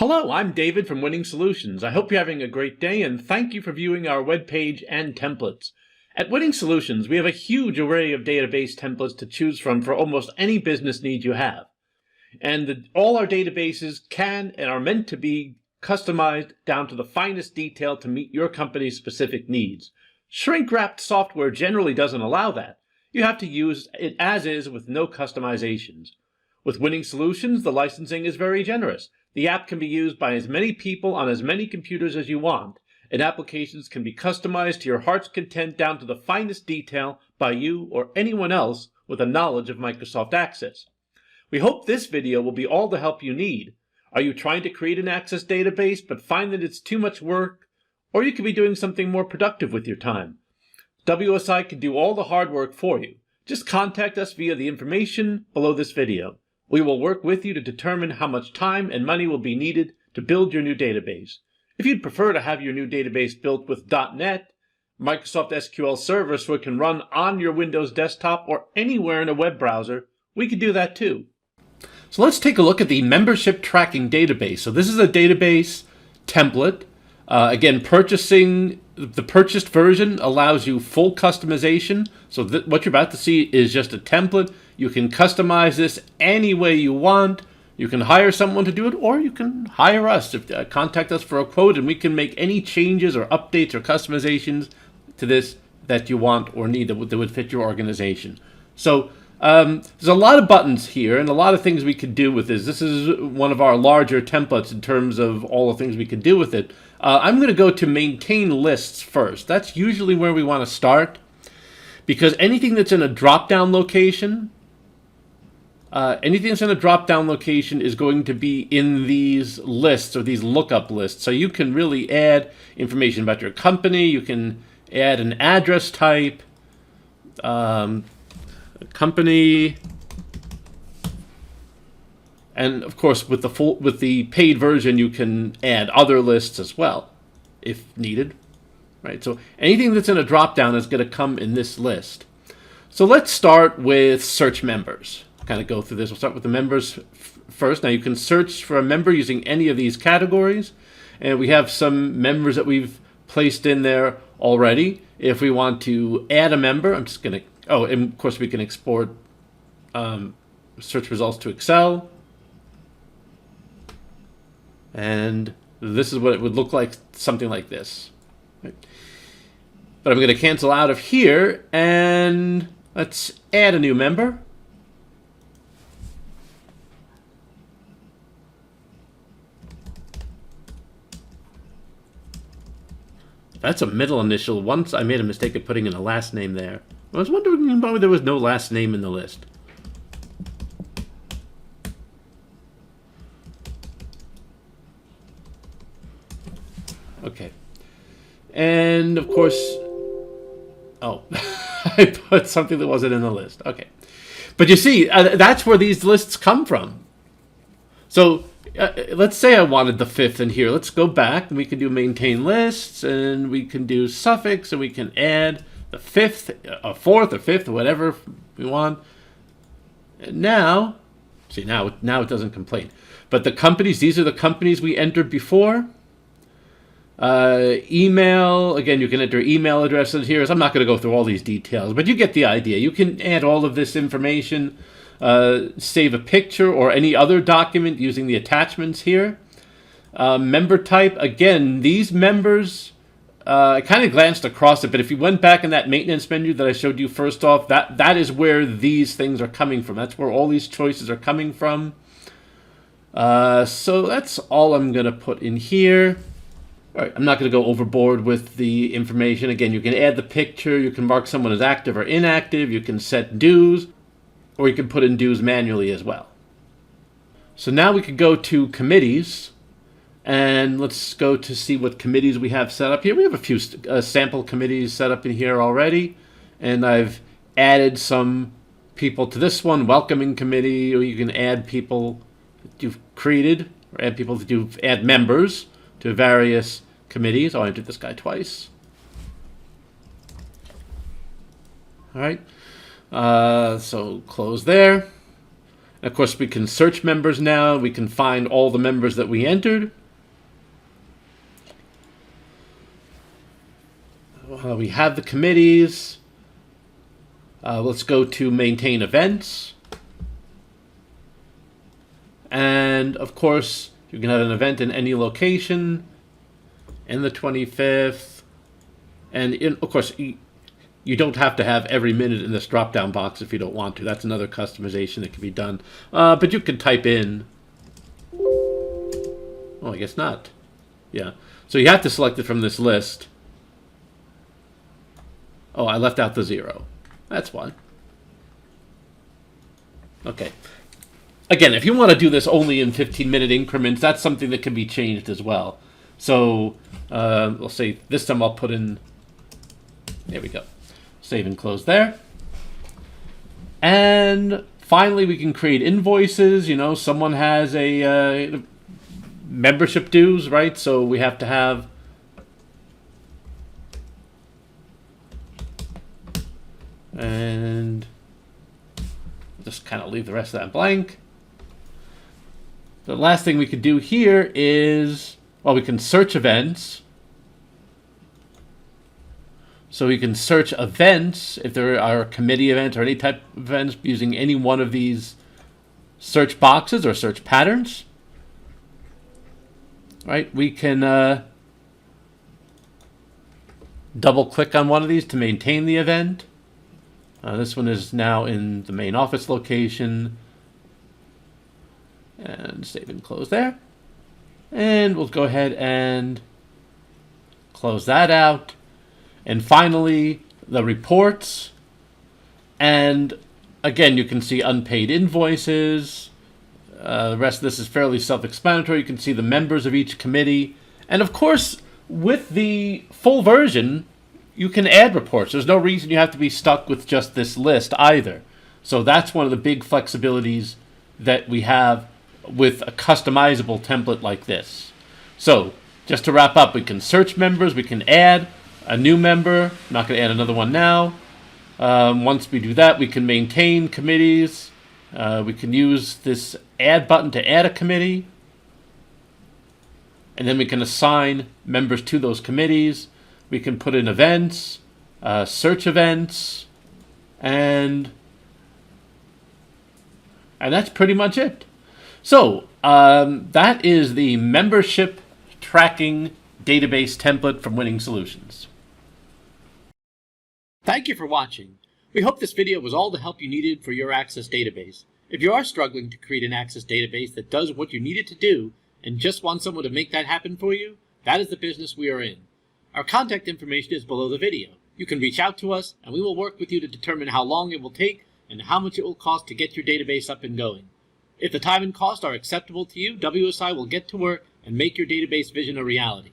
Hello, I'm David from Winning Solutions. I hope you're having a great day and thank you for viewing our webpage and templates. At Winning Solutions, we have a huge array of database templates to choose from for almost any business need you have. And all our databases can and are meant to be customized down to the finest detail to meet your company's specific needs. Shrink-wrapped software generally doesn't allow that. You have to use it as is with no customizations. With Winning Solutions, the licensing is very generous. The app can be used by as many people on as many computers as you want, and applications can be customized to your heart's content down to the finest detail by you or anyone else with a knowledge of Microsoft Access. We hope this video will be all the help you need. Are you trying to create an Access database but find that it's too much work? Or you could be doing something more productive with your time. WSI can do all the hard work for you. Just contact us via the information below this video. We will work with you to determine how much time and money will be needed to build your new database. If you'd prefer to have your new database built with .NET, Microsoft SQL Server so it can run on your Windows desktop or anywhere in a web browser, we can do that too. So let's take a look at the membership tracking database. So this is a database template. Again, purchasing the purchased version allows you full customization. So what you're about to see is just a template. You can customize this any way you want. You can hire someone to do it, or you can hire us. Contact us for a quote, and we can make any changes or updates or customizations to this that you want or need that would fit your organization. So there's a lot of buttons here and a lot of things we could do with this. This is one of our larger templates in terms of all the things we can do with it. I'm going to go to maintain lists first. That's usually where we want to start, because anything that's in a drop-down location, is going to be in these lists or these lookup lists. So you can really add information about your company. You can add an address type, company, and of course with the paid version you can add other lists as well if needed, right? So anything that's in a drop down is going to come in this list. So let's start with search members. Kind of go through this. We'll start with the members first. Now you can search for a member using any of these categories, and we have some members that we've placed in there already. If we want to add a member, I'm just going to and of course we can export search results to Excel. And this is what it would look like, something like this. Right? But I'm going to cancel out of here, and let's add a new member. That's a middle initial. Once I made a mistake of putting in a last name there. I was wondering why there was no last name in the list. Okay. And of course, I put something that wasn't in the list. Okay. But you see, that's where these lists come from. So let's say I wanted the 5th in here. Let's go back and we can do maintain lists, and we can do suffix, and we can add the 5th, a 4th or 5th, or whatever we want. And now, see, now it doesn't complain. But the companies, these are the companies we entered before. Email, again, you can enter email addresses here. So I'm not going to go through all these details, but you get the idea. You can add all of this information, save a picture or any other document using the attachments here. Member type, again, these members, I kind of glanced across it, but if you went back in that maintenance menu that I showed you first off, that is where these things are coming from. That's where all these choices are coming from. So that's all I'm going to put in here. All right, I'm not going to go overboard with the information. Again, you can add the picture, you can mark someone as active or inactive, you can set dues, or you can put in dues manually as well. So now we could go to committees, and let's go to see what committees we have set up here. We have a few sample committees set up in here already, and I've added some people to this one, welcoming committee, or you can add people that you've created, or add people that you've add members to various committees. I entered this guy twice. All right, so close there. Of course, we can search members now. We can find all the members that we entered. We have the committees. Let's go to maintain events. And of course, you can have an event in any location in the 25th. And of course, you don't have to have every minute in this drop-down box if you don't want to. That's another customization that can be done. But you can type in... Oh, I guess not. Yeah. So you have to select it from this list. Oh, I left out the 0. That's why. Okay. Again, if you want to do this only in 15-minute increments, that's something that can be changed as well. So, we'll say this time I'll put in... There we go. Save and close there. And finally, we can create invoices. You know, someone has a membership dues, right? So we have to have... And just kind of leave the rest of that blank. The last thing we could do here is, well, we can search events. So we can search events if there are committee events or any type of events using any one of these search boxes or search patterns. Right? We can double click on one of these to maintain the event. This one is now in the main office location. And save and close there. And we'll go ahead and close that out. And finally, the reports. And again, you can see unpaid invoices. The rest of this is fairly self-explanatory. You can see the members of each committee. And of course, with the full version, you can add reports. There's no reason you have to be stuck with just this list either. So that's one of the big flexibilities that we have with a customizable template like this. So just to wrap up, we can search members, we can add a new member. I'm not going to add another one now. Once we do that, we can maintain committees. We can use this add button to add a committee. And then we can assign members to those committees. We can put in events, search events, and that's pretty much it. So that is the membership tracking database template from Winning Solutions. Thank you for watching. We hope this video was all the help you needed for your Access database. If you are struggling to create an Access database that does what you need it to do and just want someone to make that happen for you, that is the business we are in. Our contact information is below the video. You can reach out to us, and we will work with you to determine how long it will take and how much it will cost to get your database up and going. If the time and cost are acceptable to you, WSI will get to work and make your database vision a reality.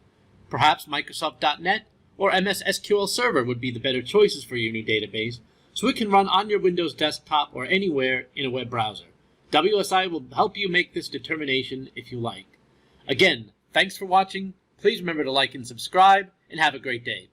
Perhaps Microsoft.NET or MS SQL Server would be the better choices for your new database, so it can run on your Windows desktop or anywhere in a web browser. WSI will help you make this determination if you like. Again, thanks for watching. Please remember to like and subscribe, and have a great day.